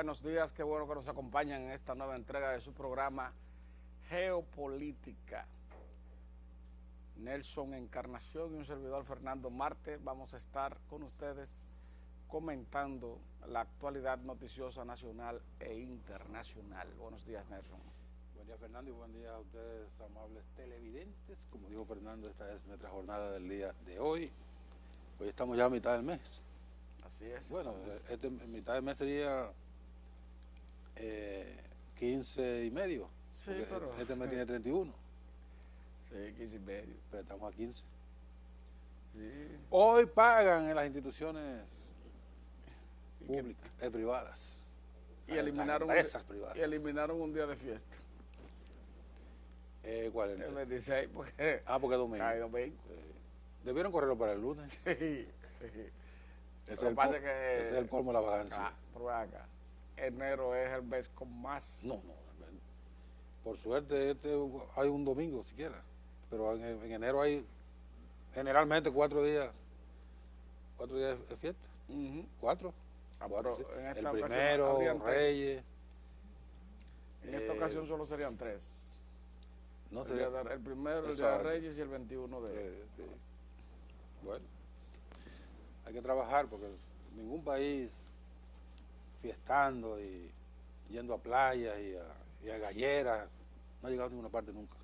Buenos días, qué bueno que nos acompañan en esta nueva entrega de su programa Geopolítica. Nelson Encarnación y un servidor Fernando Marte vamos a estar con ustedes comentando la actualidad noticiosa nacional e internacional. Buenos días, Nelson. Buen día, Fernando, y buen día a ustedes, amables televidentes. Como dijo Fernando, esta es nuestra jornada del día de hoy. Hoy estamos ya a mitad del mes. Así es. Bueno, mitad del mes sería 15 y medio. Sí, pero este mes tiene 31. Sí, 15 y medio. Pero estamos a 15. Sí. Hoy pagan en las instituciones públicas, privadas. Y eliminaron, empresas privadas. Y eliminaron un día de fiesta. ¿Cuál es? El 26, porque porque es domingo. domingo. Debieron correrlo para el lunes. Sí, sí. Ese es el colmo de la vagancia. Pero acá, enero es el mes con más. No. Por suerte hay un domingo siquiera. Pero en enero hay generalmente 4 días. 4 días de fiesta. 4. Pero Sí. en esta El ocasión primero, Reyes. En esta ocasión solo serían 3. No El sería. primero, el día de Reyes, y el 21 de... Sí. Bueno, hay que trabajar porque ningún país fiestando y yendo a playas y a galleras no ha llegado a ninguna parte nunca.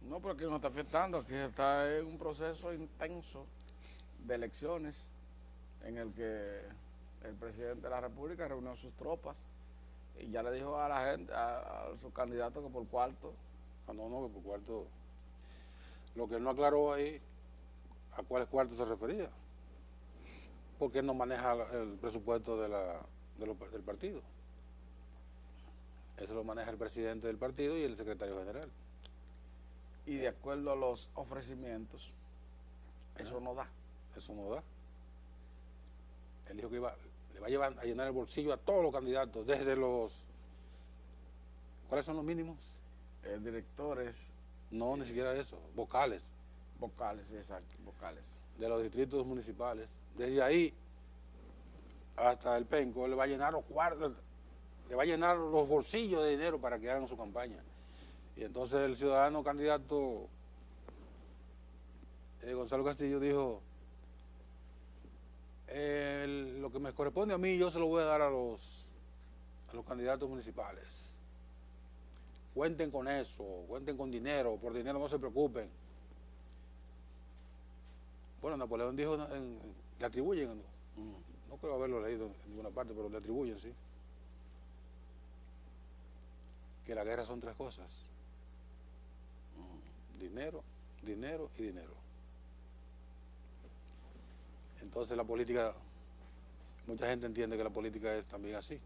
No, pero aquí no está fiestando, aquí está en un proceso intenso de elecciones en el que el presidente de la República reunió sus tropas y ya le dijo a la gente, a sus candidatos, que por cuarto. No, que por cuarto. Lo que él no aclaró ahí, a cuáles cuartos se refería. Porque él no maneja el presupuesto del partido. Eso lo maneja el presidente del partido y el secretario general. Y de acuerdo a los ofrecimientos, eso no da. Eso no da. Él dijo que le va a llevar a llenar el bolsillo a todos los candidatos, desde los... ¿Cuáles son los mínimos? Directores. No, ni siquiera eso. Vocales. Vocales, sí, exacto, vocales. De los distritos municipales. Desde ahí hasta el penco, le va a llenar los cuartos, le va a llenar los bolsillos de dinero para que hagan su campaña. Y entonces el ciudadano candidato Gonzalo Castillo dijo, lo que me corresponde a mí yo se lo voy a dar a los candidatos municipales. Cuenten con eso, cuenten con dinero, por dinero no se preocupen. Bueno, Napoleón dijo, le atribuyen, no creo haberlo leído en ninguna parte, pero le atribuyen, sí, que la guerra son 3 cosas: dinero, dinero y dinero. Entonces la política, mucha gente entiende que la política es también así: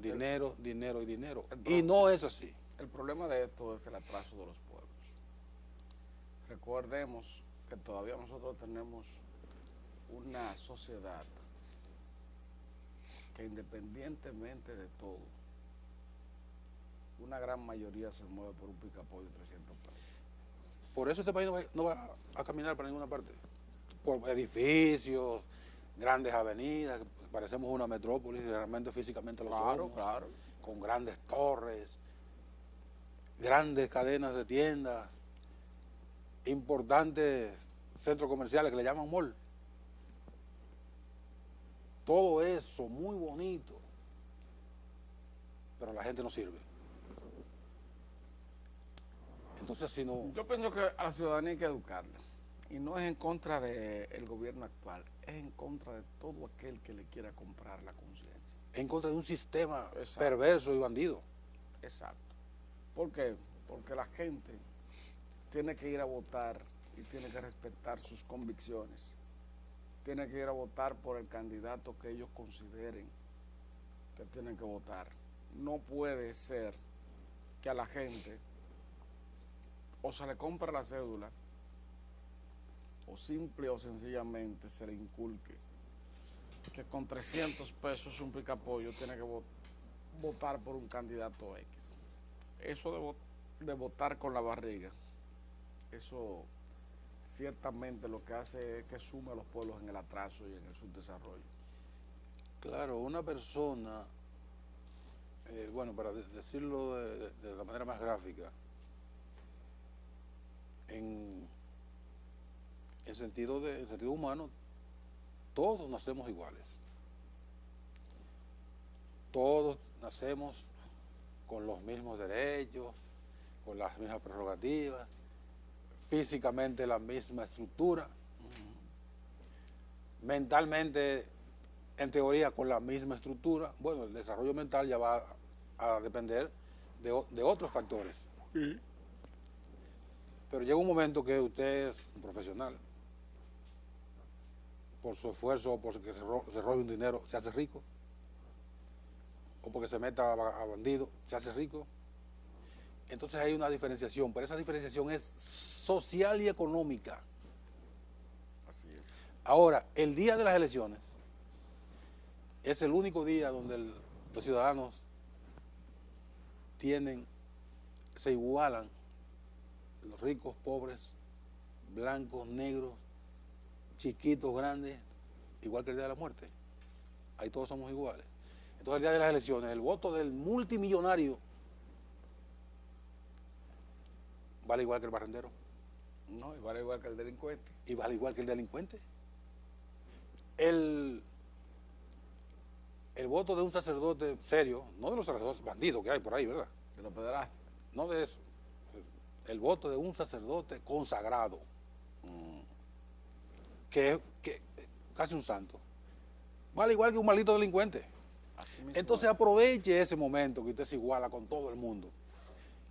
dinero, dinero y dinero, y no es así. El problema de esto es el atraso de los pueblos. Recordemos que todavía nosotros tenemos una sociedad que, independientemente de todo, una gran mayoría se mueve por un picapollo de 300 pesos. Por eso este país no va a caminar para ninguna parte. Por edificios, grandes avenidas, parecemos una metrópolis, realmente físicamente lo somos. Claro. Con grandes torres, grandes cadenas de tiendas, importantes centros comerciales que le llaman mall. Todo eso muy bonito, pero la gente no sirve. Entonces, si no... Yo pienso que a la ciudadanía hay que educarla, y no es en contra del gobierno actual, es en contra de todo aquel que le quiera comprar la conciencia. En contra de un sistema Exacto. Perverso y bandido. Exacto. ¿Por qué? Porque la gente tiene que ir a votar y tiene que respetar sus convicciones. Tiene que ir a votar por el candidato que ellos consideren que tienen que votar. No puede ser que a la gente o se le compra la cédula o simple o sencillamente se le inculque que con 300 pesos un picapollo tiene que votar por un candidato X. Eso de votar con la barriga, eso ciertamente lo que hace es que sume a los pueblos en el atraso y en el subdesarrollo. Claro, una persona Bueno, para decirlo de la manera más gráfica, en en sentido humano, todos nacemos iguales. Todos nacemos con los mismos derechos, con las mismas prerrogativas, físicamente la misma estructura, mentalmente, en teoría, con la misma estructura. Bueno, el desarrollo mental ya va a depender de otros factores. Pero llega un momento que usted es un profesional, por su esfuerzo, por que se robe un dinero, se hace rico, o porque se meta a bandido, se hace rico. Entonces hay una diferenciación, pero esa diferenciación es social y económica. Así es. Ahora, el día de las elecciones es el único día donde los ciudadanos se igualan, los ricos, pobres, blancos, negros, chiquitos, grandes, igual que el día de la muerte. Ahí todos somos iguales. Entonces el día de las elecciones, el voto del multimillonario vale igual que el barrendero. No, y vale igual que el delincuente. Y vale igual que el delincuente. El voto de un sacerdote serio, no de los sacerdotes bandidos que hay por ahí, ¿verdad? De los pederastas. No de eso. El voto de un sacerdote consagrado, que es casi un santo, vale igual que un maldito delincuente. Entonces aproveche ese momento que usted se iguala con todo el mundo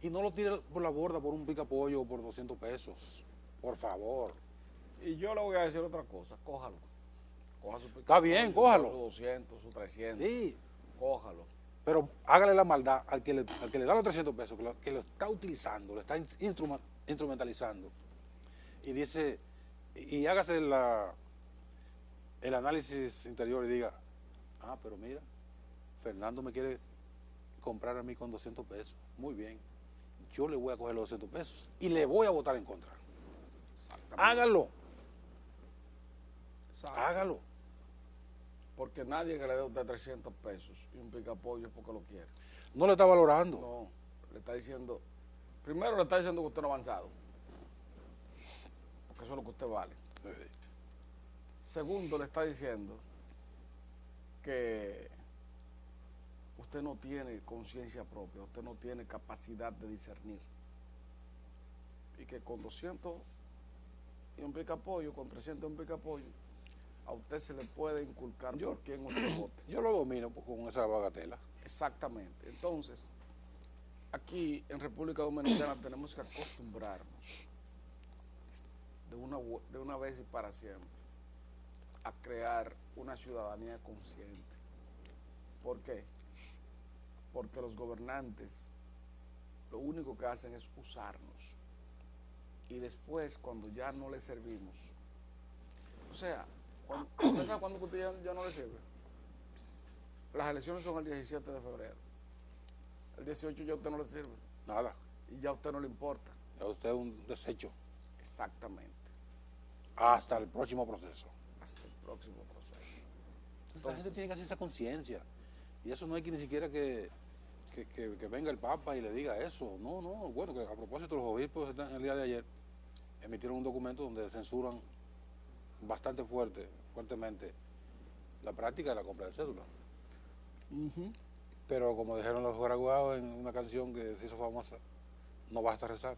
y no lo tire por la borda por un picapollo o por 200 pesos, por favor. Y yo le voy a decir otra cosa, cójalo. Coja su Está bien, cójalo. Su 200, su 300. Sí, Cójalo. pero hágale la maldad al que le da los 300 pesos, que lo está utilizando, lo está instrumentalizando. Y dice, y hágase el análisis interior y diga, pero mira, Fernando me quiere comprar a mí con 200 pesos. Muy bien, yo le voy a coger los 200 pesos y le voy a votar en contra. Hágalo. Exacto. Hágalo. Porque nadie que le dé a usted 300 pesos y un picapollo es porque lo quiere. No le está valorando. No, le está diciendo, primero le está diciendo que usted no ha avanzado. Porque eso es lo que usted vale. Segundo, le está diciendo que usted no tiene conciencia propia, usted no tiene capacidad de discernir. Y que con 200 y un picapollo, con 300 y un picapollo, a usted se le puede inculcar por quién usted vote. Yo lo domino con esa bagatela. Exactamente. Entonces, aquí en República Dominicana tenemos que acostumbrarnos de una vez y para siempre a crear una ciudadanía consciente. ¿Por qué? Porque los gobernantes lo único que hacen es usarnos. Y después, cuando ya no les servimos, o sea, ¿usted sabe cuándo usted ya no le sirve? Las elecciones son el 17 de febrero. El 18 ya a usted no le sirve. Nada. Y ya a usted no le importa. A usted es un desecho. Exactamente. Hasta el próximo proceso. Hasta el próximo proceso. Entonces, la gente tiene que hacer esa conciencia. Y eso no hay que ni siquiera que venga el Papa y le diga eso. No, no. Bueno, que a propósito, los obispos el día de ayer emitieron un documento donde censuran bastante fuertemente la práctica de la compra de cédula. Pero como dijeron los guaraguaos en una canción que se hizo famosa, no basta rezar.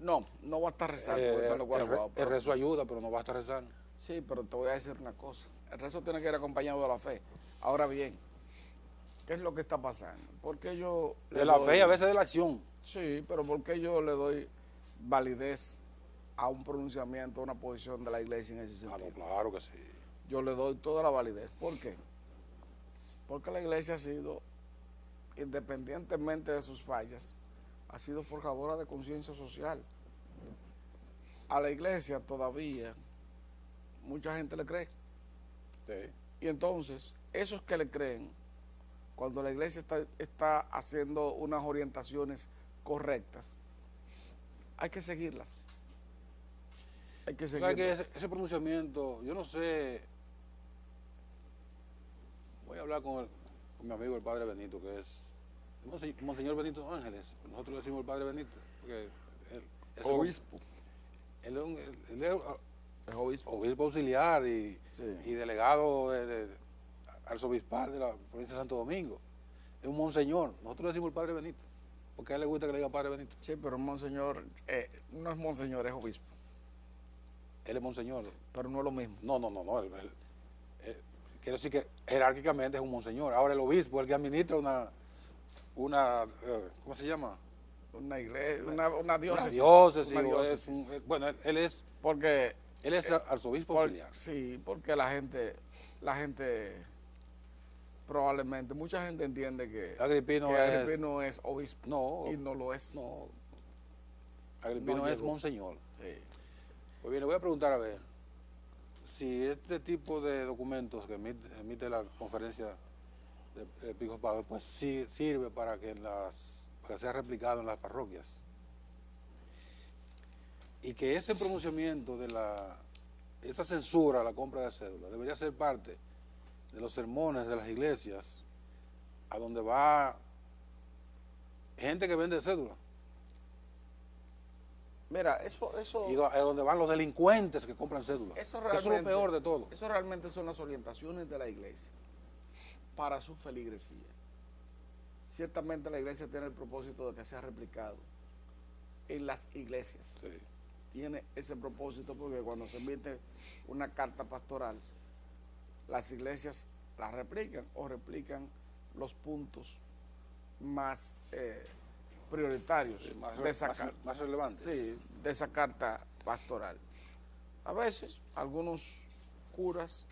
No, no basta rezar. El rezo ayuda, pero no basta rezar. Sí, pero te voy a decir una cosa. El rezo tiene que ir acompañado de la fe. Ahora bien, ¿qué es lo que está pasando? Porque yo de la fe y a veces de la acción. Sí, pero ¿por qué yo le doy validez a un pronunciamiento, a una posición de la iglesia en ese sentido? No, claro que sí. Yo le doy toda la validez. ¿Por qué? Porque la iglesia ha sido, independientemente de sus fallas, ha sido forjadora de conciencia social. A la iglesia todavía mucha gente le cree. Sí. Y entonces, esos que le creen, cuando la iglesia está haciendo unas orientaciones correctas, hay que seguirlas. Hay que seguirlas. O sea, que ese pronunciamiento, yo no sé, voy a hablar con con mi amigo el padre Benito, que es Monseñor Benito Ángeles. Nosotros le decimos el padre Benito, porque él es Obispo. Él es Es obispo. obispo auxiliar y, Sí. y delegado arzobispal de la provincia de Santo Domingo. Es un monseñor. Nosotros le decimos el padre Benito, porque a él le gusta que le digan padre Benito. Sí, pero monseñor, no es monseñor, es obispo. Él es monseñor. Pero no es lo mismo. No. Quiero decir que jerárquicamente es un monseñor. Ahora el obispo es el que administra una ¿cómo se llama? Una iglesia, una diócesis. Una diócesis. Una o diócesis. Bueno, él es Porque, arzobispo auxiliar. sí, porque la gente probablemente, mucha gente entiende que Agripino es obispo. No. Y no lo es. No. Agripino No es llegó. monseñor. Sí. Pues bien, le voy a preguntar a ver si este tipo de documentos que emite la conferencia de episcopado, pues sí sirve para que sea replicado en las parroquias. Y que ese pronunciamiento esa censura a la compra de cédula debería ser parte de los sermones de las iglesias, a donde va gente que vende cédula. Mira, eso Y a donde van los delincuentes que compran cédulas. Eso es lo peor de todo. Eso realmente son las orientaciones de la iglesia para su feligresía. Ciertamente la iglesia tiene el propósito de que sea replicado en las iglesias. Sí. Tiene ese propósito porque cuando se emite una carta pastoral, las iglesias la replican o replican los puntos más prioritarios Sí, de esa carta. más relevantes. Sí, de esa carta pastoral. A veces algunos curas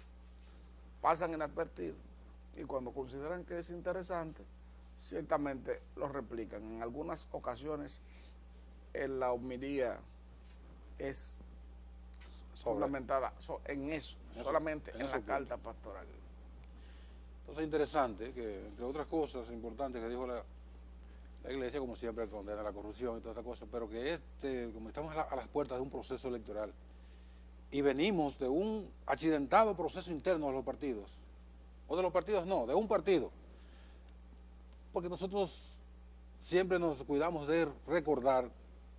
pasan inadvertidos y cuando consideran que es interesante, ciertamente lo replican. En algunas ocasiones la homilía es fundamentada en eso, solamente en la carta pastoral. Entonces es interesante que, entre otras cosas importantes que dijo la iglesia, como siempre, condena la corrupción y todas estas cosas, pero que como estamos a las puertas de un proceso electoral y venimos de un accidentado proceso interno de los partidos, o de los partidos no, de un partido, porque nosotros siempre nos cuidamos de recordar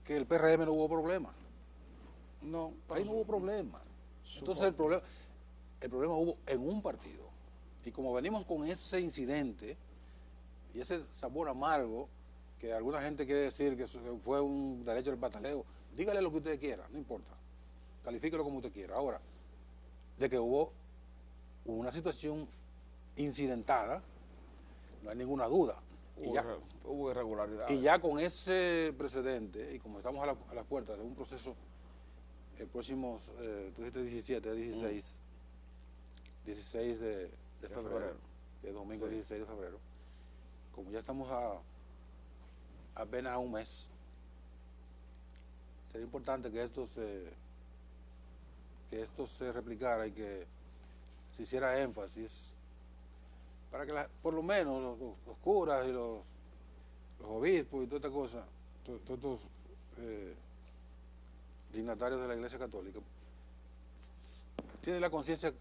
que el PRM no hubo problema. No, Ahí no hubo problema. Entonces el problema hubo en un partido. Y como venimos con ese incidente y ese sabor amargo, que alguna gente quiere decir que fue un derecho del pataleo, dígale lo que usted quiera, no importa. Califíquelo como usted quiera. Ahora, de que hubo una situación incidentada, no hay ninguna duda. Hubo irregularidades. Y ya con ese precedente, y como estamos a las puertas de un proceso, el próximo, tú dijiste 17, 16 de febrero, que es domingo 16 de febrero, como ya estamos apenas a un mes, sería importante que esto se replicara y que se hiciera énfasis para que por lo menos los curas y los obispos y toda esta cosa, todos estos dignatarios de la Iglesia Católica tienen la conciencia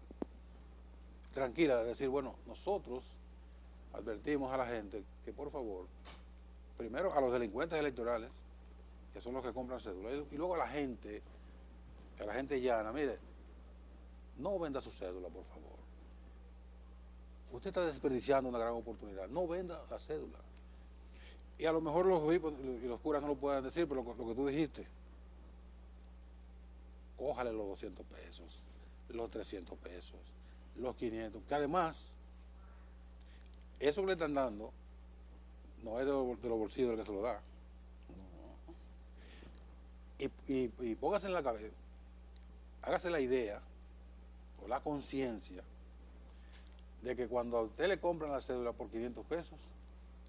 tranquila de decir, bueno, nosotros advertimos a la gente que por favor, primero a los delincuentes electorales, que son los que compran cédula, y luego a la gente llana, mire, no venda su cédula, por favor. Usted está desperdiciando una gran oportunidad, no venda la cédula. Y a lo mejor los obispos y los curas no lo pueden decir, pero lo que tú dijiste, cójale los 200 pesos, los 300 pesos, los 500, que además, eso que le están dando, no es de los bolsillos del que se lo da. Y póngase en la cabeza, hágase la idea, o la conciencia, de que cuando a usted le compran la cédula por 500 pesos,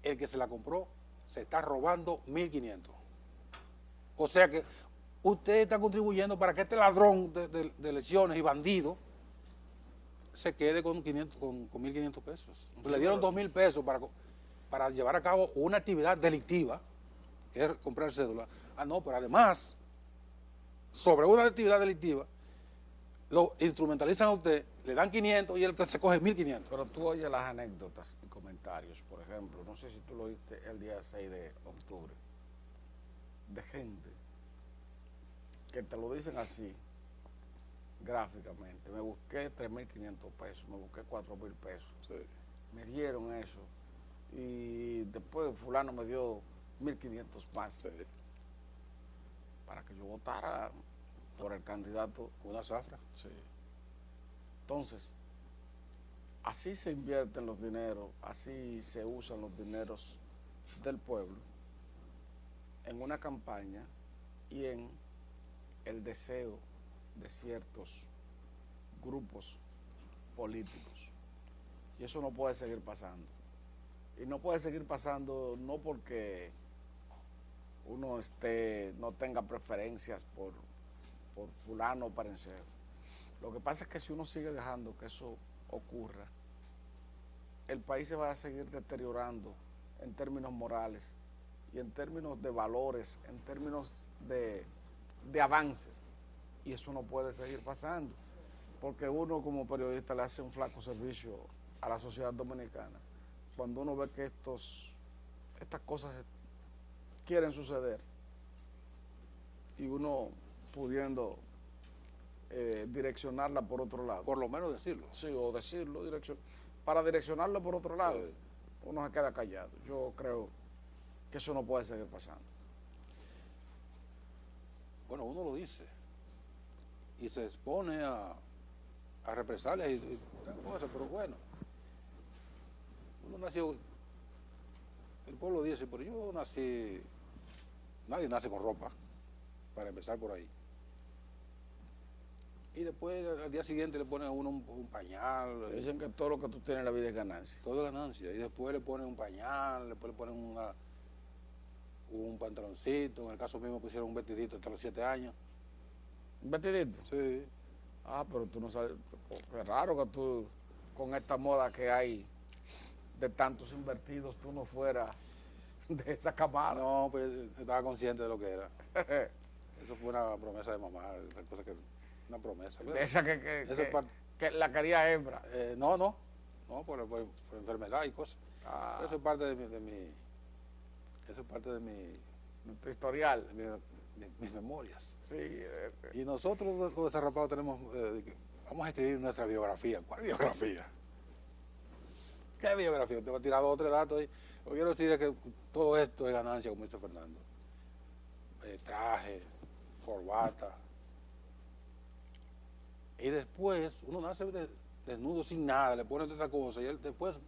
el que se la compró se está robando 1.500. O sea que usted está contribuyendo para que este ladrón de elecciones y bandido se quede con 1.500 pesos. Le dieron 2.000 pesos para llevar a cabo una actividad delictiva, que es comprar cédula. Ah, no, pero además, sobre una actividad delictiva, lo instrumentalizan a usted, le dan 500 y el que se coge 1.500. Pero tú oyes las anécdotas y comentarios, por ejemplo, no sé si tú lo oíste el día 6 de octubre, de gente que te lo dicen así, gráficamente. Me busqué 3.500 pesos, me busqué 4.000 pesos. Sí. Me dieron eso. Y después fulano me dio 1.500 más. Sí. Para que yo votara por el candidato. Una zafra. Sí. Entonces, así se invierten los dineros, así se usan los dineros del pueblo en una campaña y en el deseo de ciertos grupos políticos. Y eso no puede seguir pasando. Y no puede seguir pasando no porque uno no tenga preferencias por fulano o parentesco. Lo que pasa es que si uno sigue dejando que eso ocurra, el país se va a seguir deteriorando en términos morales y en términos de valores, en términos de avances. Y eso no puede seguir pasando, porque uno como periodista le hace un flaco servicio a la sociedad dominicana cuando uno ve que estas cosas quieren suceder y uno pudiendo direccionarla por otro lado. Por lo menos decirlo. Sí, o decirlo, para direccionarla por otro lado, Sí. Uno se queda callado. Yo creo que eso no puede seguir pasando. Bueno, uno lo dice y se expone a represalias y cosas, pero bueno, uno nació, el pueblo dice, pero yo nací, nadie nace con ropa, para empezar por ahí. Y después al día siguiente le ponen a uno un pañal. Dicen que todo lo que tú tienes en la vida es ganancia. Todo es ganancia. Y después le ponen un pañal, después le ponen un pantaloncito. En el caso mío me pusieron un vestidito hasta los 7 años. ¿Un vestidito? Sí. Ah, pero tú no sabes. Es raro que tú, con esta moda que hay de tantos invertidos, tú no fueras de esa camada. No, pues estaba consciente de lo que era. Eso fue una promesa de mamá, esa cosa que... Una promesa. De esa que la quería hembra. No, por enfermedad y cosas. Ah. Eso es parte eso es parte de Tu historial. mis memorias. Sí. Y nosotros los desarrapados tenemos, vamos a escribir nuestra biografía. ¿Cuál biografía? ¿Qué biografía? Te voy a tirar 2 o 3 datos ahí. Lo que quiero decir es que todo esto es ganancia, como dice Fernando. Traje, corbata. Y después uno nace desnudo sin nada, le ponen esta cosa y él después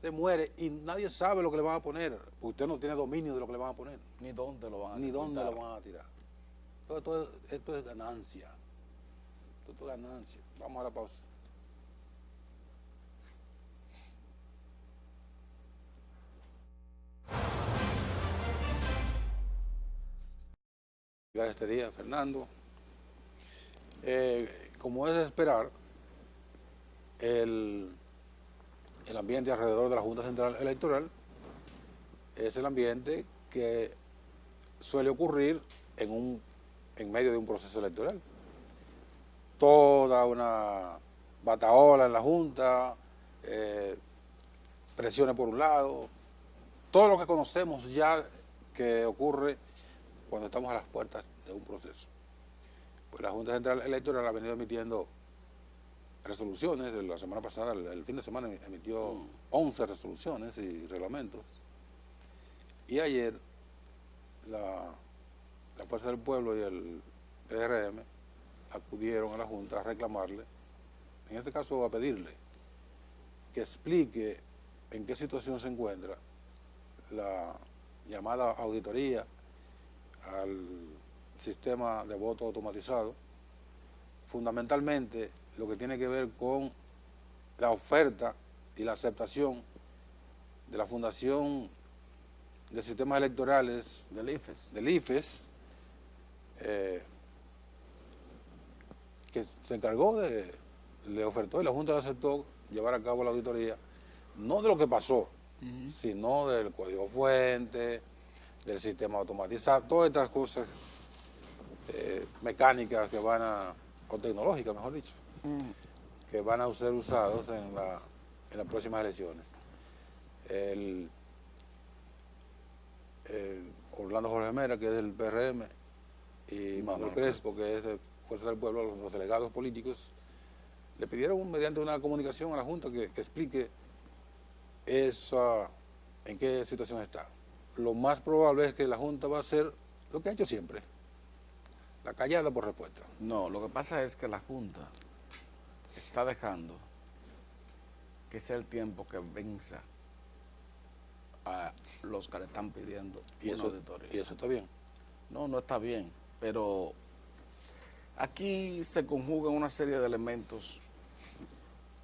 le muere y nadie sabe lo que le van a poner, porque usted no tiene dominio de lo que le van a poner. Ni dónde lo van a Ni tirar. dónde lo van a tirar. Esto es ganancia. Esto es ganancia. Vamos a la pausa. Este día, Fernando. Como es de esperar, el ambiente alrededor de la Junta Central Electoral es el ambiente que suele ocurrir en medio de un proceso electoral. Toda una batahola en la Junta, presiones por un lado, todo lo que conocemos ya que ocurre cuando estamos a las puertas de un proceso. Pues la Junta Central Electoral ha venido emitiendo resoluciones. La semana pasada, el fin de semana, emitió 11 resoluciones y reglamentos. Y ayer la Fuerza del Pueblo y el PRM acudieron a la Junta a reclamarle, en este caso a pedirle que explique en qué situación se encuentra la llamada auditoría al sistema de voto automatizado, fundamentalmente lo que tiene que ver con la oferta y la aceptación de la Fundación de Sistemas Electorales del IFES, que se encargó le ofertó y la Junta le aceptó llevar a cabo la auditoría, no de lo que pasó, sino del código fuente, del sistema automatizado, todas estas cosas mecánicas que van a o tecnológicas, mejor dicho, que van a ser usados en las próximas elecciones. El Orlando Jorge Mera, que es del PRM, y Manuel Crespo, que es de Fuerza del Pueblo, los delegados políticos, le pidieron mediante una comunicación a la Junta que explique en qué situación está. Lo más probable es que la Junta va a hacer lo que ha hecho siempre, la callada por respuesta. No, lo que pasa es que la Junta está dejando que sea el tiempo que venza a los que le están pidiendo una auditoría. ¿Y eso está bien? No, no está bien, pero aquí se conjugan una serie de elementos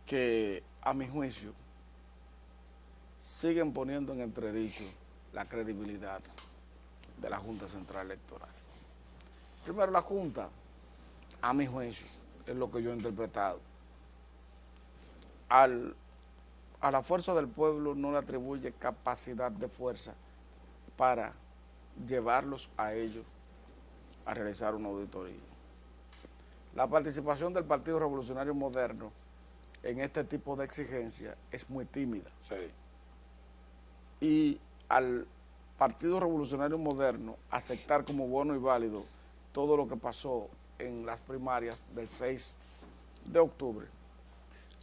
que, a mi juicio, siguen poniendo en entredicho la credibilidad de la Junta Central Electoral. Primero, la Junta, a mi juicio, es lo que yo he interpretado, a la fuerza del pueblo no le atribuye capacidad de fuerza para llevarlos a ellos a realizar una auditoría. La participación del Partido Revolucionario Moderno en este tipo de exigencia es muy tímida. Sí. Y al Partido Revolucionario Moderno aceptar como bueno y válido todo lo que pasó en las primarias del 6 de octubre.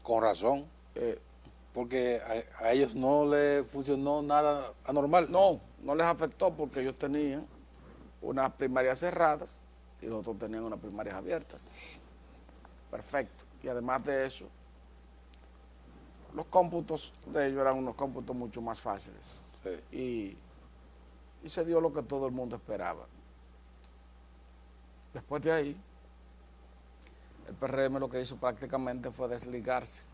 Con razón. Porque a ellos no les funcionó nada anormal. No, no les afectó porque ellos tenían unas primarias cerradas y los otros tenían unas primarias abiertas. Perfecto. Y además de eso, los cómputos de ellos eran unos cómputos mucho más fáciles. Sí. Y se dio lo que todo el mundo esperaba. Después de ahí, el PRM lo que hizo prácticamente fue desligarse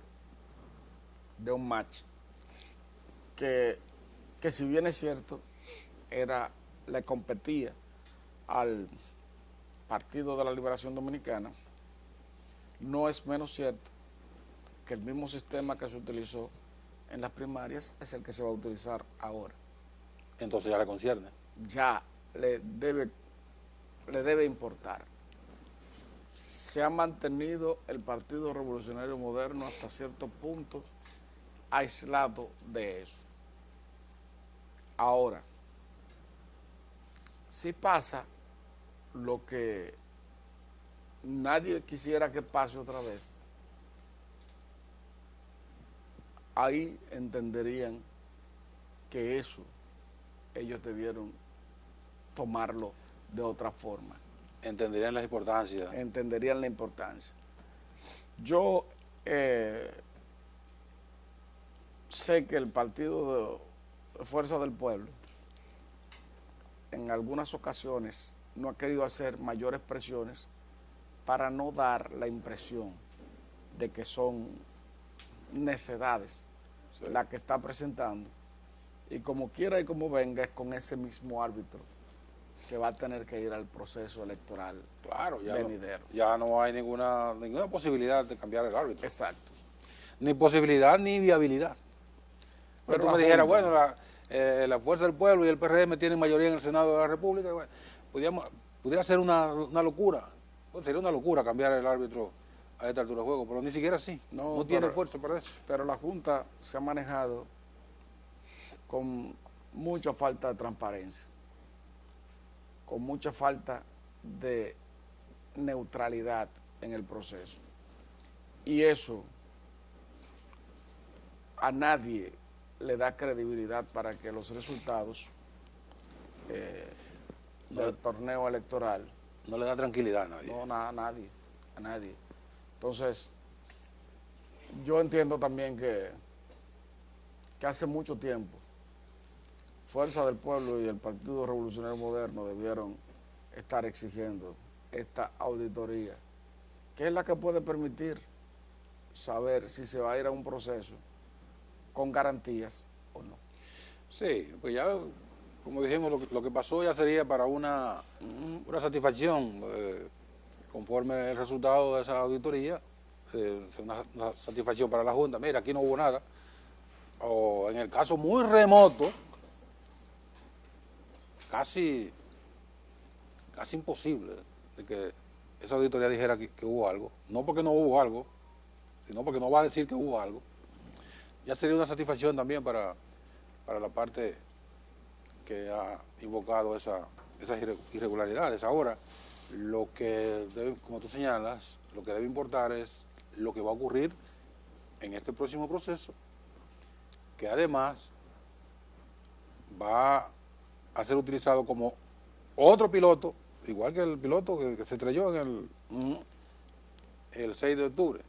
de un match que si bien es cierto, le competía al Partido de la Liberación Dominicana, no es menos cierto que el mismo sistema que se utilizó en las primarias es el que se va a utilizar ahora. Entonces ya le concierne. Ya le debe importar. Se ha mantenido el Partido Revolucionario Moderno hasta cierto punto aislado de eso. Ahora, si pasa lo que nadie quisiera que pase otra vez, ahí entenderían que eso ellos debieron tomarlo de otra forma. Entenderían la importancia. Entenderían la importancia. Yo sé que el Partido de Fuerza del Pueblo en algunas ocasiones no ha querido hacer mayores presiones para no dar la impresión de que son necedades las que está presentando, y como quiera y como venga es con ese mismo árbitro que va a tener que ir al proceso electoral. Claro, venidero. Ya no hay ninguna posibilidad de cambiar el árbitro. Exacto. Ni posibilidad ni viabilidad. Pero tú me dijeras, bueno, la Fuerza del Pueblo y el PRM tienen mayoría en el Senado de la República, bueno, pudiera ser una locura. Pues sería una locura cambiar el árbitro a esta altura de juego, pero ni siquiera así. No tiene fuerza para eso. Pero la Junta se ha manejado con mucha falta de transparencia, con mucha falta de neutralidad en el proceso. Y eso a nadie le da credibilidad para que los resultados del torneo electoral... No le da tranquilidad a nadie. No, a nadie. Entonces, yo entiendo también que hace mucho tiempo Fuerza del Pueblo y el Partido Revolucionario Moderno debieron estar exigiendo esta auditoría, que es la que puede permitir saber si se va a ir a un proceso con garantías o no. Sí, pues ya, como dijimos, lo que pasó ya sería para una satisfacción, conforme el resultado de esa auditoría, una satisfacción para la Junta. Mira, aquí no hubo nada. O en el caso muy remoto, casi imposible de esa auditoría dijera que hubo algo, no porque no hubo algo, sino porque no va a decir que hubo algo, ya sería una satisfacción también para la parte que ha invocado esas irregularidades. Ahora, lo que debe, como tú señalas, lo que debe importar es lo que va a ocurrir en este próximo proceso, que además va a ser utilizado como otro piloto, igual que el piloto que se estrelló en el 6 de octubre.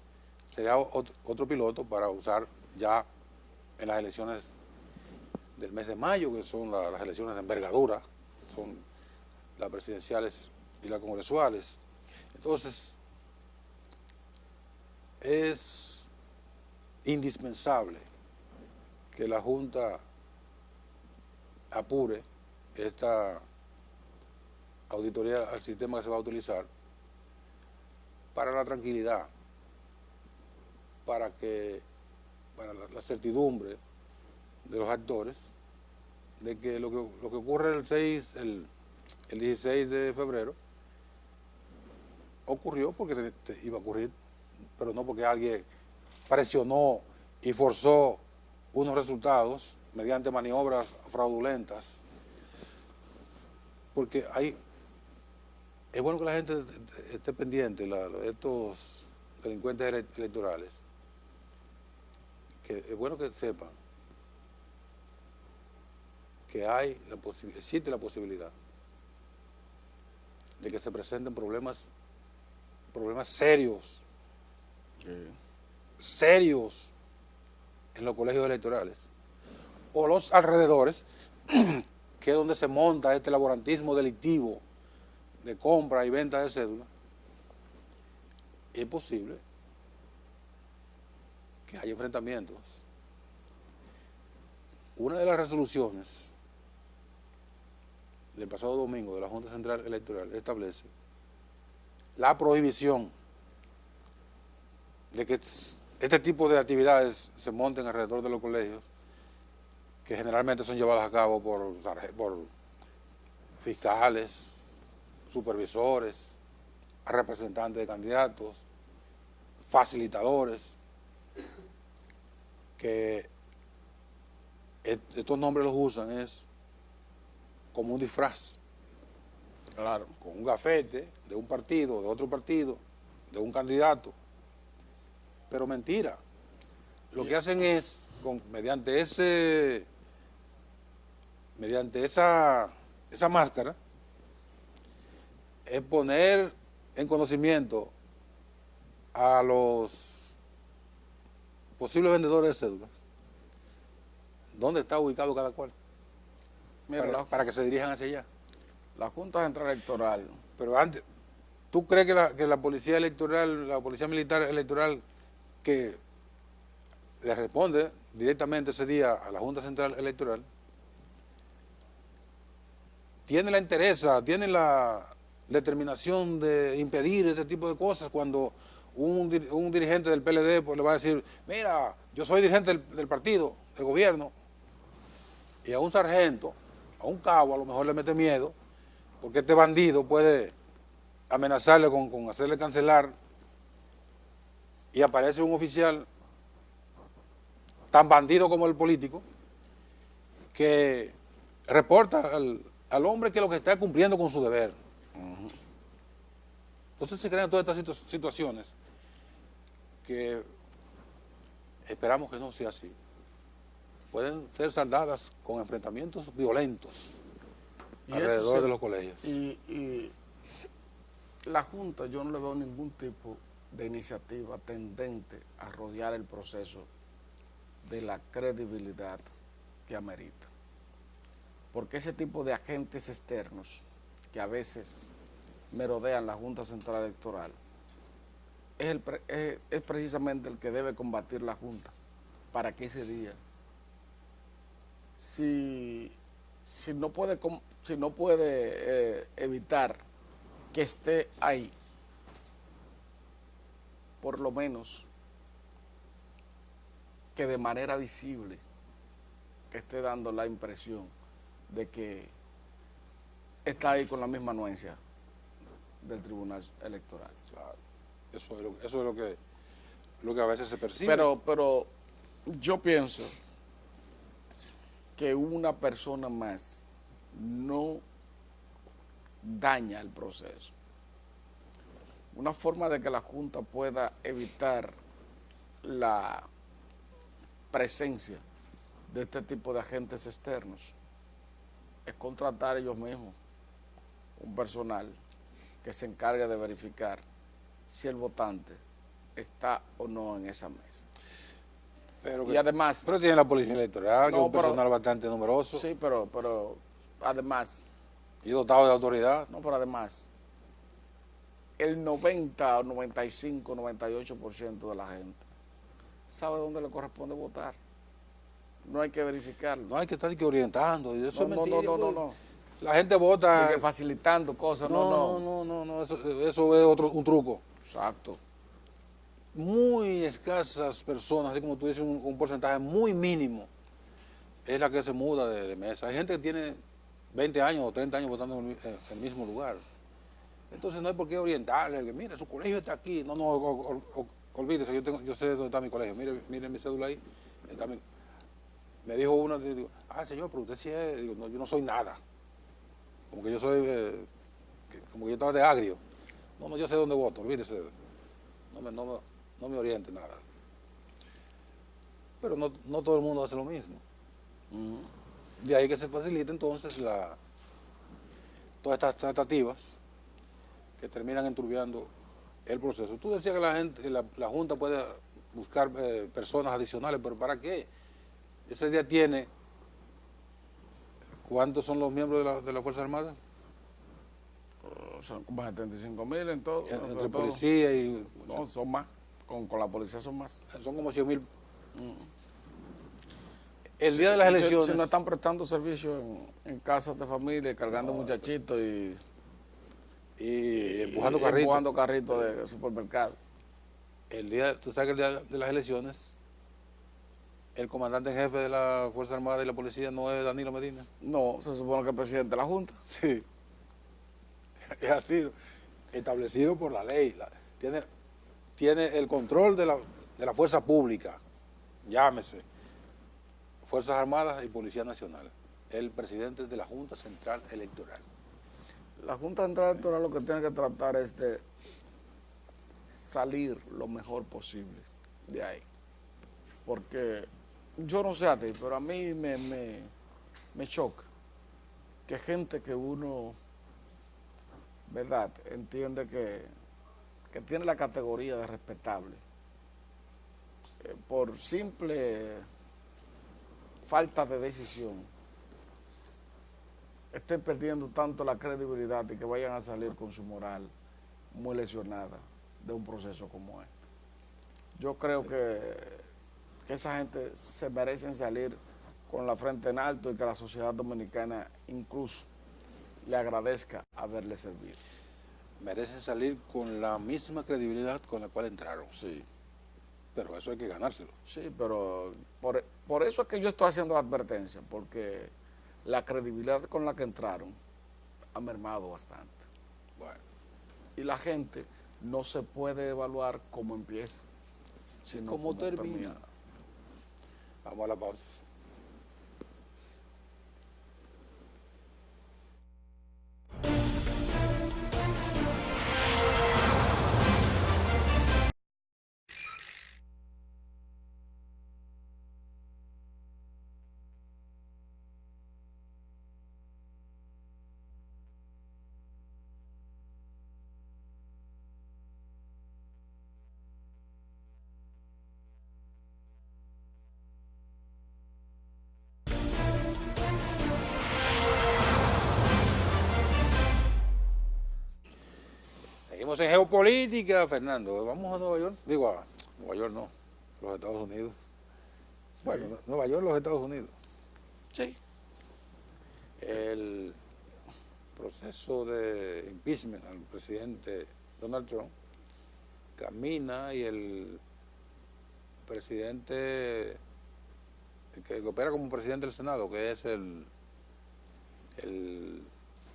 Sería otro piloto para usar ya en las elecciones del mes de mayo, que son las elecciones de envergadura, son las presidenciales y las congresuales. Entonces, es indispensable que la Junta apure esta auditoría al sistema que se va a utilizar para la tranquilidad, para la certidumbre de los actores de que lo que ocurre el 16 de febrero ocurrió porque iba a ocurrir, pero no porque alguien presionó y forzó unos resultados mediante maniobras fraudulentas. Porque es bueno que la gente esté pendiente de estos delincuentes electorales, que es bueno que sepan que existe la posibilidad de que se presenten problemas serios, serios en los colegios electorales o los alrededores, que es donde se monta este laborantismo delictivo de compra y venta de cédulas. Es posible que haya enfrentamientos. Una de las resoluciones del pasado domingo de la Junta Central Electoral establece la prohibición de que este tipo de actividades se monten alrededor de los colegios, que generalmente son llevadas a cabo por fiscales, supervisores, representantes de candidatos, facilitadores, que estos nombres los usan es como un disfraz. Claro. Con un gafete de un partido, de otro partido, de un candidato. Pero mentira. Lo que hacen es, mediante esa máscara, es poner en conocimiento a los posibles vendedores de cédulas dónde está ubicado cada cual. Mira, para que se dirijan hacia allá. la Junta Central Electoral. Pero antes, ¿tú crees que la policía electoral, la policía militar electoral, que le responde directamente ese día a la Junta Central Electoral, tiene la entereza, tiene la determinación de impedir este tipo de cosas cuando un dirigente del PLD pues, le va a decir, mira, yo soy dirigente del partido, del gobierno, y a un sargento, a un cabo a lo mejor le mete miedo, porque este bandido puede amenazarle con hacerle cancelar, y aparece un oficial tan bandido como el político, que reporta al hombre que lo que está cumpliendo con su deber. Entonces se crean todas estas situaciones que esperamos que no sea así. Pueden ser saldadas con enfrentamientos violentos alrededor de los colegios. Y la Junta, yo no le veo ningún tipo de iniciativa tendente a rodear el proceso de la credibilidad que amerita. Porque ese tipo de agentes externos que a veces merodean la Junta Central Electoral es precisamente el que debe combatir la Junta para que ese día, si no puede evitar que esté ahí, por lo menos que de manera visible que esté dando la impresión de que está ahí con la misma anuencia del Tribunal Electoral. Claro. Eso es lo que a veces se percibe. Pero yo pienso que una persona más no daña el proceso. Una forma de que la Junta pueda evitar la presencia de este tipo de agentes externos es contratar ellos mismos un personal que se encargue de verificar si el votante está o no en esa mesa. Y además... Pero tiene la policía electoral, que es un pero, personal bastante numeroso. Sí, pero además... Y dotado de autoridad. No, pero además, el 90, 95, 98% de la gente sabe dónde le corresponde votar. No hay que verificarlo. No hay que estar orientando. Y eso es mentira. No. La gente vota. Y facilitando cosas, No. Eso es un truco. Exacto. Muy escasas personas, así como tú dices, un porcentaje muy mínimo, es la que se muda de mesa. Hay gente que tiene 20 años o 30 años votando en el mismo lugar. Entonces no hay por qué orientarle, que mire, su colegio está aquí. No, olvídese, yo sé dónde está mi colegio. Mire mi cédula ahí. Me dijo uno, digo, señor, pero usted sí es. Digo, no, yo no soy nada. Como que yo soy, como que yo estaba de agrio. No, yo sé dónde voto, olvídese. No me oriente nada. Pero no todo el mundo hace lo mismo. De ahí que se facilita entonces todas estas tratativas que terminan enturbiando el proceso. Tú decías que la Junta puede buscar personas adicionales, pero ¿para qué? Ese día tiene, ¿cuántos son los miembros de la Fuerza Armada? Son como 75,000 en todo. Entre policía y... No, son más. Con la policía son más. Son como 100,000. El día de las elecciones... Si no están prestando servicio en casas de familia, cargando muchachitos y empujando carritos de supermercado. Tú sabes que el día de las elecciones, el comandante en jefe de la Fuerza Armada y la Policía no es Danilo Medina. No, se supone que es el presidente de la Junta. Sí. Es así, establecido por la ley. Tiene el control de la fuerza pública, llámese, Fuerzas Armadas y Policía Nacional. El presidente de la Junta Central Electoral. La Junta Central Electoral lo que tiene que tratar es de salir lo mejor posible de ahí. Porque yo no sé a ti, pero a mí me choca que gente que uno, ¿verdad?, entiende que tiene la categoría de respetable, por simple falta de decisión, estén perdiendo tanto la credibilidad y que vayan a salir con su moral muy lesionada de un proceso como este. Yo creo que esa gente se merecen salir con la frente en alto y que la sociedad dominicana incluso le agradezca haberle servido. Merecen salir con la misma credibilidad con la cual entraron. Sí. Pero eso hay que ganárselo. Sí, pero por eso es que yo estoy haciendo la advertencia, porque la credibilidad con la que entraron ha mermado bastante. Bueno. Y la gente no se puede evaluar cómo empieza, sino cómo termina. Vamos a la pausa. Seguimos en geopolítica, Fernando. Vamos a Nueva York. Digo, a Nueva York no, los Estados Unidos. Bueno, sí. Nueva York, los Estados Unidos. Sí. El proceso de impeachment al presidente Donald Trump camina y el presidente que opera como presidente del Senado, que es el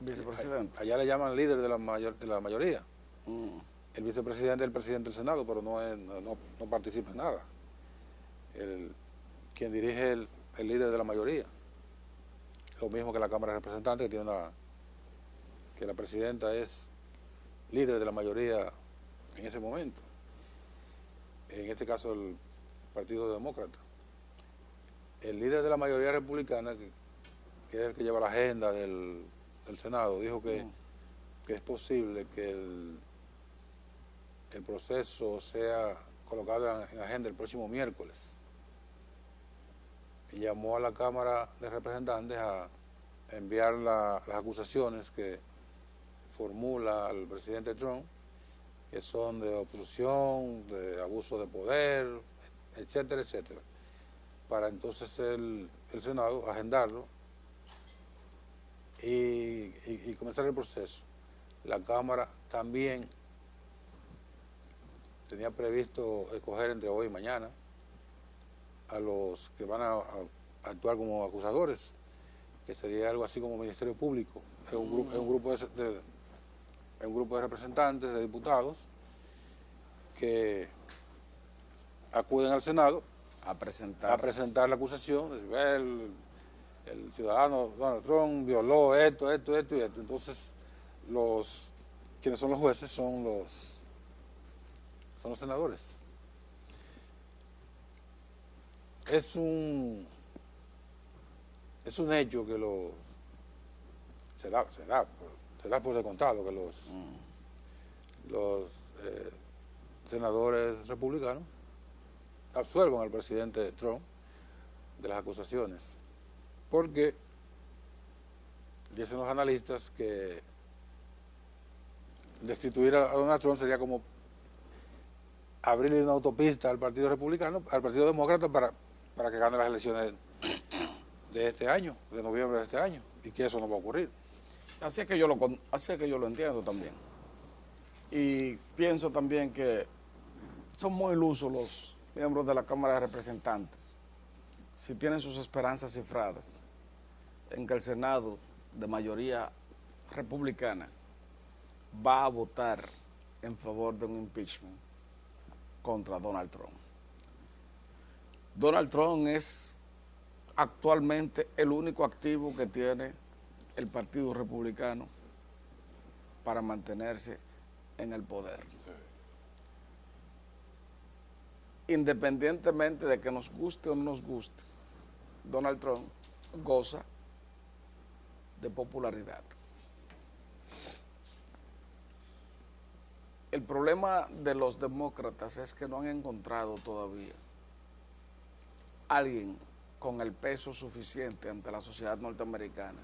Vicepresidente. Allá le llaman líder de la mayoría. Mm. El vicepresidente es el presidente del Senado, pero no participa en nada. Quien dirige el líder de la mayoría. Lo mismo que la Cámara de Representantes, que la presidenta es líder de la mayoría en ese momento. En este caso el Partido Demócrata. El líder de la mayoría republicana, que es el que lleva la agenda del Senado, dijo que es posible que el proceso sea colocado en agenda el próximo miércoles. Y llamó a la Cámara de Representantes a enviar las acusaciones que formula el presidente Trump, que son de obstrucción, de abuso de poder, etcétera, etcétera, para entonces el Senado agendarlo y comenzar el proceso. La Cámara también tenía previsto escoger entre hoy y mañana a los que van a actuar como acusadores, que sería algo así como Ministerio Público. Es un grupo de representantes, de diputados, que acuden al Senado a presentar la acusación, decir, el ciudadano Donald Trump violó esto. Entonces, quienes son los jueces son los senadores. Es un hecho que se da por descontado que los senadores republicanos absuelvan al presidente Trump de las acusaciones, porque dicen los analistas que destituir a Donald Trump sería como abrirle una autopista al Partido Republicano, al Partido Demócrata, para que gane las elecciones de este año, de noviembre de este año, y que eso no va a ocurrir. Así es que yo lo entiendo también. Y pienso también que son muy ilusos los miembros de la Cámara de Representantes si tienen sus esperanzas cifradas en que el Senado de mayoría republicana va a votar en favor de un impeachment contra Donald Trump. Donald Trump es actualmente el único activo que tiene el Partido Republicano para mantenerse en el poder. Sí. Independientemente de que nos guste o no nos guste, Donald Trump goza de popularidad. El problema de los demócratas es que no han encontrado todavía alguien con el peso suficiente ante la sociedad norteamericana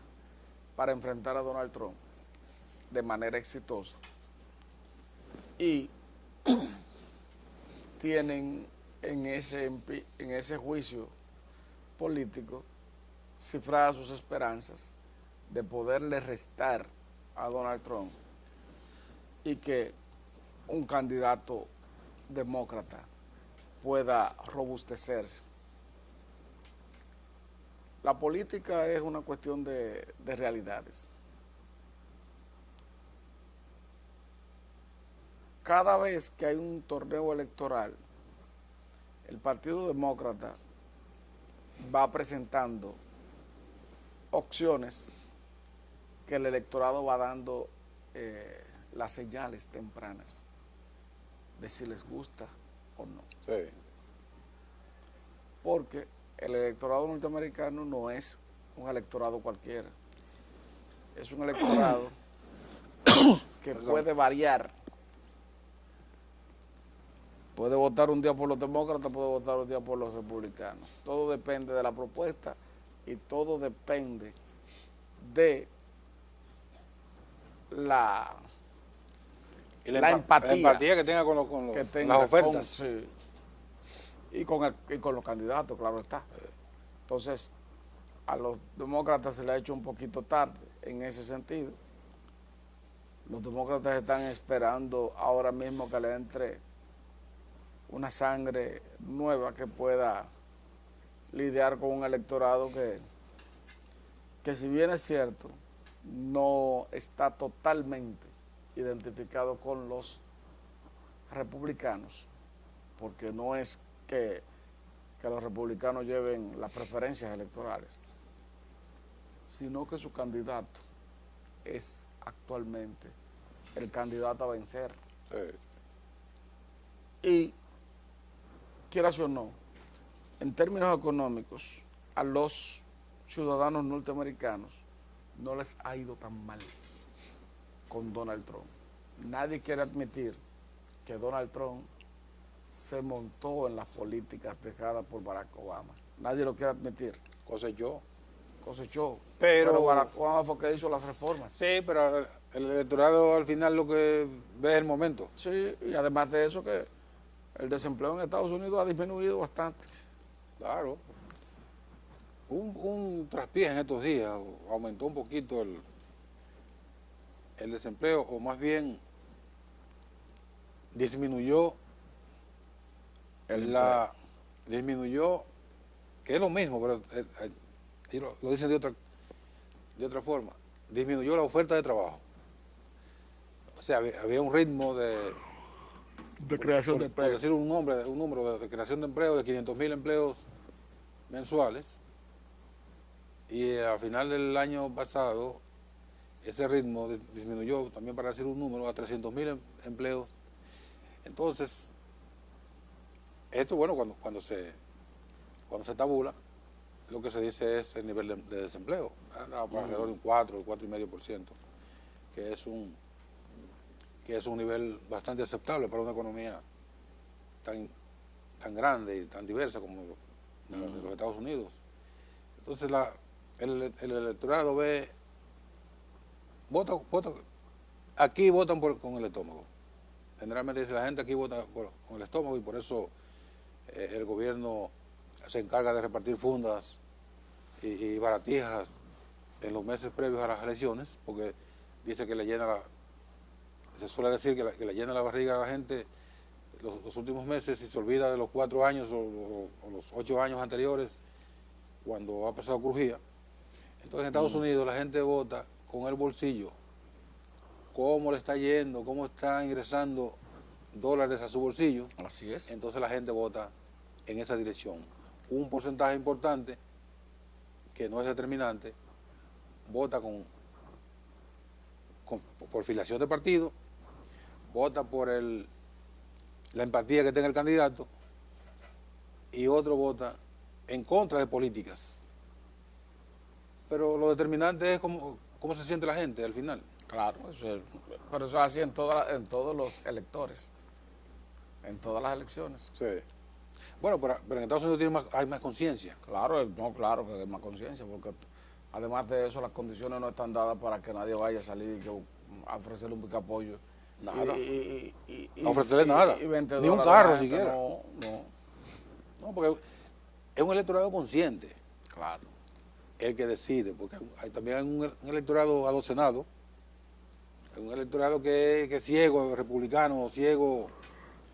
para enfrentar a Donald Trump de manera exitosa. Y tienen en ese juicio político cifradas sus esperanzas de poderle restar a Donald Trump y que un candidato demócrata pueda robustecerse. La política es una cuestión de realidades. Cada vez que hay un torneo electoral, el Partido Demócrata va presentando opciones que el electorado va dando las señales tempranas de si les gusta o no. Sí. Porque el electorado norteamericano no es un electorado cualquiera. Es un electorado que puede variar. Puede votar un día por los demócratas, puede votar un día por los republicanos. Todo depende de la propuesta y todo depende de la empatía que tenga con las ofertas. Sí, y con los candidatos, claro está. Entonces, a los demócratas se le ha hecho un poquito tarde en ese sentido. Los demócratas están esperando ahora mismo que le entre una sangre nueva que pueda lidiar con un electorado que si bien es cierto, no está totalmente identificado con los republicanos, porque no es que los republicanos lleven las preferencias electorales, sino que su candidato es actualmente el candidato a vencer. Sí. Y, quieras o no, en términos económicos, a los ciudadanos norteamericanos no les ha ido tan mal con Donald Trump. Nadie quiere admitir que Donald Trump se montó en las políticas dejadas por Barack Obama. Nadie lo quiere admitir. Cosechó. Pero Barack Obama fue que hizo las reformas. Sí, pero el electorado al final lo que ve es el momento. Sí, y además de eso que el desempleo en Estados Unidos ha disminuido bastante. Claro. Un traspié en estos días, aumentó un poquito el desempleo, o más bien disminuyó disminuyó, que es lo mismo, pero ellos lo dicen de otra forma, disminuyó la oferta de trabajo. O sea, había un ritmo de creación de empleo. Por decir un número de creación de empleo de 500,000 empleos mensuales, y al final del año pasado ese ritmo disminuyó también, para decir un número, a 300,000 empleos. Entonces, esto, bueno, cuando se tabula, lo que se dice es el nivel de desempleo, alrededor de un 4,5%, que es un nivel bastante aceptable para una economía tan grande y tan diversa como la de los Estados Unidos. Entonces el electorado aquí votan con el estómago. Generalmente dice la gente, aquí vota con el estómago, y por eso el gobierno se encarga de repartir fundas y baratijas en los meses previos a las elecciones, porque dice que se suele decir que le llena la barriga a la gente los últimos meses, y se olvida de los 4 años o los 8 años anteriores, cuando ha pasado crujía. Entonces en Estados Unidos la gente vota con el bolsillo, cómo le está yendo, cómo está ingresando dólares a su bolsillo. Así es. Entonces la gente vota en esa dirección. Un porcentaje importante, que no es determinante, vota por filiación de partido, vota por la empatía que tenga el candidato, y otro vota en contra de políticas. Pero lo determinante es cómo se siente la gente al final. Claro, pero eso es así en todos los electores, en todas las elecciones. Sí. Bueno, pero en Estados Unidos hay más conciencia. Claro, claro que hay más conciencia, porque además de eso las condiciones no están dadas para que nadie vaya a salir a ofrecerle un picapollo. Nada. No ofrecerle nada. Ni un carro siquiera. No, porque es un electorado consciente. Claro. El que decide, porque también hay un electorado adocenado, un electorado que es ciego, republicano, ciego,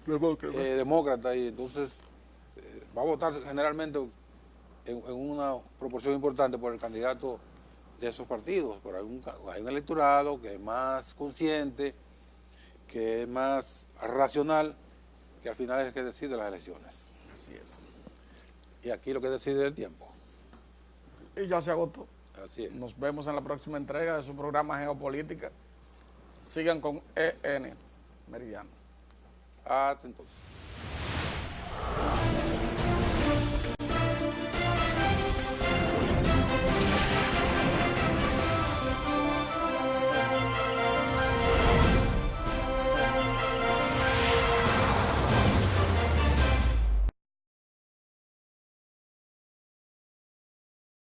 demócrata, y entonces va a votar generalmente en una proporción importante por el candidato de esos partidos. Pero hay un electorado que es más consciente, que es más racional, que al final es el que decide las elecciones. Así es. Y aquí lo que decide es el tiempo. Y ya se agotó. Así es. Nos vemos en la próxima entrega de su programa Geopolítica. Sigan con EN Meridiano. Hasta entonces.